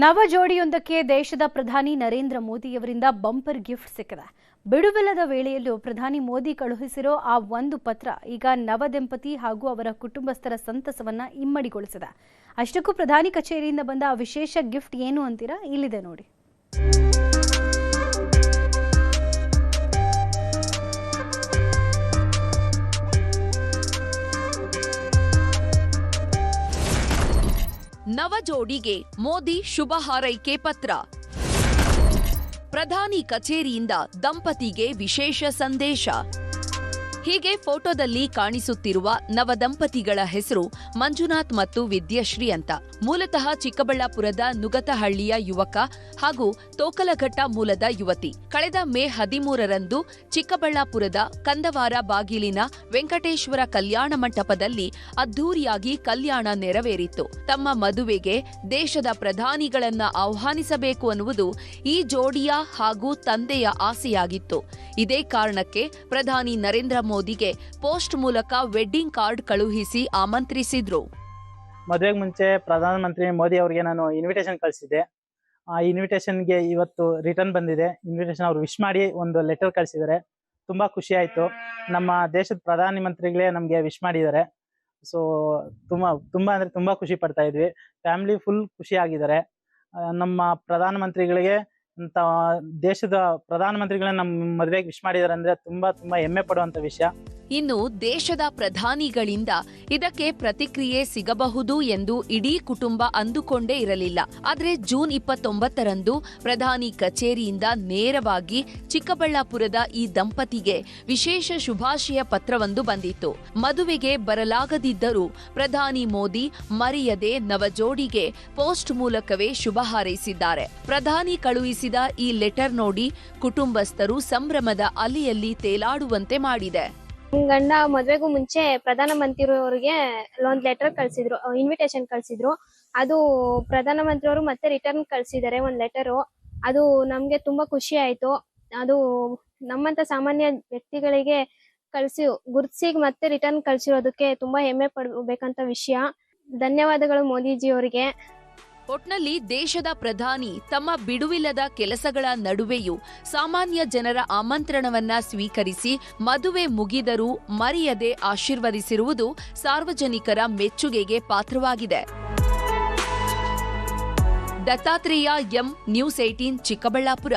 ನವ ಜೋಡಿಯೊಂದಕ್ಕೆ ದೇಶದ ಪ್ರಧಾನಿ ನರೇಂದ್ರ ಮೋದಿಯವರಿಂದ ಬಂಪರ್ ಗಿಫ್ಟ್ ಸಿಕ್ಕಿದೆ. ಬಿಡುವಿಲ್ಲದ ವೇಳೆಯಲ್ಲೂ ಪ್ರಧಾನಿ ಮೋದಿ ಕಳುಹಿಸಿರೋ ಆ ಒಂದು ಪತ್ರ ಈಗ ನವ ದಂಪತಿ ಹಾಗೂ ಅವರ ಕುಟುಂಬಸ್ಥರ ಸಂತಸವನ್ನ ಇಮ್ಮಡಿಗೊಳಿಸಿದೆ. ಅಷ್ಟಕ್ಕೂ ಪ್ರಧಾನಿ ಕಚೇರಿಯಿಂದ ಬಂದ ಆ ವಿಶೇಷ ಗಿಫ್ಟ್ ಏನು ಅಂತೀರಾ? ಇಲ್ಲಿದೆ ನೋಡಿ. ನವ ಜೋಡಿಗೆ ಮೋದಿ ಶುಭ ಹಾರೈಕೆ ಪತ್ರ. ಪ್ರಧಾನಿ ಕಚೇರಿಯಿಂದ ದಂಪತಿಗೆ ವಿಶೇಷ ಸಂದೇಶ. ಹೀಗೆ ಫೋಟೋದಲ್ಲಿ ಕಾಣಿಸುತ್ತಿರುವ ನವ ದಂಪತಿಗಳ ಹೆಸರು ಮಂಜುನಾಥ್ ಮತ್ತು ವಿದ್ಯಶ್ರೀ ಅಂತ. ಮೂಲತಃ ಚಿಕ್ಕಬಳ್ಳಾಪುರದ ನುಗತಹಳ್ಳಿಯ ಯುವಕ ಹಾಗೂ ತೋಕಲಘಟ್ಟ ಮೂಲದ ಯುವತಿ. ಕಳೆದ ಮೇ 13ರಂದು ಚಿಕ್ಕಬಳ್ಳಾಪುರದ ಕಂದವಾರ ಬಾಗಿಲಿನ ವೆಂಕಟೇಶ್ವರ ಕಲ್ಯಾಣ ಮಂಟಪದಲ್ಲಿ ಅದ್ಧೂರಿಯಾಗಿ ಕಲ್ಯಾಣ ನೆರವೇರಿತ್ತು. ತಮ್ಮ ಮದುವೆಗೆ ದೇಶದ ಪ್ರಧಾನಿಗಳನ್ನ ಆಹ್ವಾನಿಸಬೇಕು ಅನ್ನುವುದು ಈ ಜೋಡಿಯ ಹಾಗೂ ತಂದೆಯ ಆಸೆಯಾಗಿತ್ತು. ಇದೇ ಕಾರಣಕ್ಕೆ ಪ್ರಧಾನಿ ನರೇಂದ್ರ ಮೋದಿಗೆ ಪೋಸ್ಟ್ ಮೂಲಕ ವೆಡ್ಡಿಂಗ್ ಕಾರ್ಡ್ ಕಳುಹಿಸಿ ಆಮಂತ್ರಿಸಿದ್ರು. ಮದುವೆಗೆ ಮುಂಚೆ ಪ್ರಧಾನಮಂತ್ರಿ ಮೋದಿ ಅವರಿಗೆ ನಾನು ಇನ್ವಿಟೇಷನ್ ಕಳಿಸಿದ್ದೆ. ಆ ಇನ್ವಿಟೇಷನ್ಗೆ ಇವತ್ತು ರಿಟರ್ನ್ ಬಂದಿದೆ. ಇನ್ವಿಟೇಷನ್ ಅವ್ರು ವಿಶ್ ಮಾಡಿ ಒಂದು ಲೆಟರ್ ಕಳಿಸಿದ್ದಾರೆ. ತುಂಬಾ ಖುಷಿ ಆಯ್ತು. ನಮ್ಮ ದೇಶದ ಪ್ರಧಾನ ಮಂತ್ರಿಗಳೇ ನಮಗೆ ವಿಶ್ ಮಾಡಿದ್ದಾರೆ. ಸೊ ತುಂಬಾ ಅಂದ್ರೆ ತುಂಬಾ ಖುಷಿ ಪಡ್ತಾ ಇದ್ವಿ. ಫ್ಯಾಮಿಲಿ ಫುಲ್ ಖುಷಿ ಆಗಿದ್ದಾರೆ. ನಮ್ಮ ಪ್ರಧಾನ ಮಂತ್ರಿಗಳಿಗೆ ಅಂತ ದೇಶದ ಪ್ರಧಾನಮಂತ್ರಿಗಳನ್ನ ನಮ್ಮ ಮದುವೆಗೆ ವಿಶ್ ಮಾಡಿದ್ದಾರೆ ಅಂದ್ರೆ ತುಂಬಾ ಹೆಮ್ಮೆ ಪಡುವಂತ ವಿಷಯ. ಇನ್ನು ದೇಶದ ಪ್ರಧಾನಿಗಳಿಂದ ಇದಕ್ಕೆ ಪ್ರತಿಕ್ರಿಯೆ ಸಿಗಬಹುದು ಎಂದು ಇಡೀ ಕುಟುಂಬ ಅಂದುಕೊಂಡೇ ಇರಲಿಲ್ಲ. ಆದರೆ ಜೂನ್ 29ರಂದು ಪ್ರಧಾನಿ ಕಚೇರಿಯಿಂದ ನೇರವಾಗಿ ಚಿಕ್ಕಬಳ್ಳಾಪುರದ ಈ ದಂಪತಿಗೆ ವಿಶೇಷ ಶುಭಾಶಯ ಪತ್ರವೊಂದು ಬಂದಿತ್ತು. ಮದುವೆಗೆ ಬರಲಾಗದಿದ್ದರೂ ಪ್ರಧಾನಿ ಮೋದಿ ಮರೆಯದೆ ನವಜೋಡಿಗೆ ಪೋಸ್ಟ್ ಮೂಲಕವೇ ಶುಭ ಹಾರೈಸಿದ್ದಾರೆ. ಪ್ರಧಾನಿ ಕಳುಹಿಸಿದ ಈ ಲೆಟರ್ ನೋಡಿ ಕುಟುಂಬಸ್ಥರು ಸಂಭ್ರಮದ ಅಲೆಯಲ್ಲಿ ತೇಲಾಡುವಂತೆ ಮಾಡಿದೆ. ಗಂಡ ಮದ್ವೆಗೂ ಮುಂಚೆ ಪ್ರಧಾನ ಮಂತ್ರಿಯವರಿಗೆ ಒಂದು ಲೆಟರ್ ಕಳ್ಸಿದ್ರು, ಇನ್ವಿಟೇಷನ್ ಕಳ್ಸಿದ್ರು. ಅದು ಪ್ರಧಾನ ಮಂತ್ರಿಯವರು ಮತ್ತೆ ರಿಟರ್ನ್ ಕಳ್ಸಿದ್ದಾರೆ ಒಂದು ಲೆಟರು. ಅದು ನಮ್ಗೆ ತುಂಬಾ ಖುಷಿ ಆಯ್ತು. ಅದು ನಮ್ಮಂತ ಸಾಮಾನ್ಯ ವ್ಯಕ್ತಿಗಳಿಗೆ ಗುರ್ತಿಸಿ ಮತ್ತೆ ರಿಟರ್ನ್ ಕಳ್ಸಿರೋದಕ್ಕೆ ತುಂಬಾ ಹೆಮ್ಮೆ ಪಡಬೇಕಂತ ವಿಷಯ. ಧನ್ಯವಾದಗಳು ಮೋದಿಜಿ ಅವರಿಗೆ. ಒಟ್ನಲ್ಲಿ ದೇಶದ ಪ್ರಧಾನಿ ತಮ್ಮ ಬಿಡುವಿಲ್ಲದ ಕೆಲಸಗಳ ನಡುವೆಯೂ ಸಾಮಾನ್ಯ ಜನರ ಆಮಂತ್ರಣವನ್ನ ಸ್ವೀಕರಿಸಿ ಮದುವೆ ಮುಗಿದರೂ ಮರೆಯದೆ ಆಶೀರ್ವದಿಸಿರುವುದು ಸಾರ್ವಜನಿಕರ ಮೆಚ್ಚುಗೆಗೆ ಪಾತ್ರವಾಗಿದೆ. Dattatreya M, news 18 Chikkaballapur.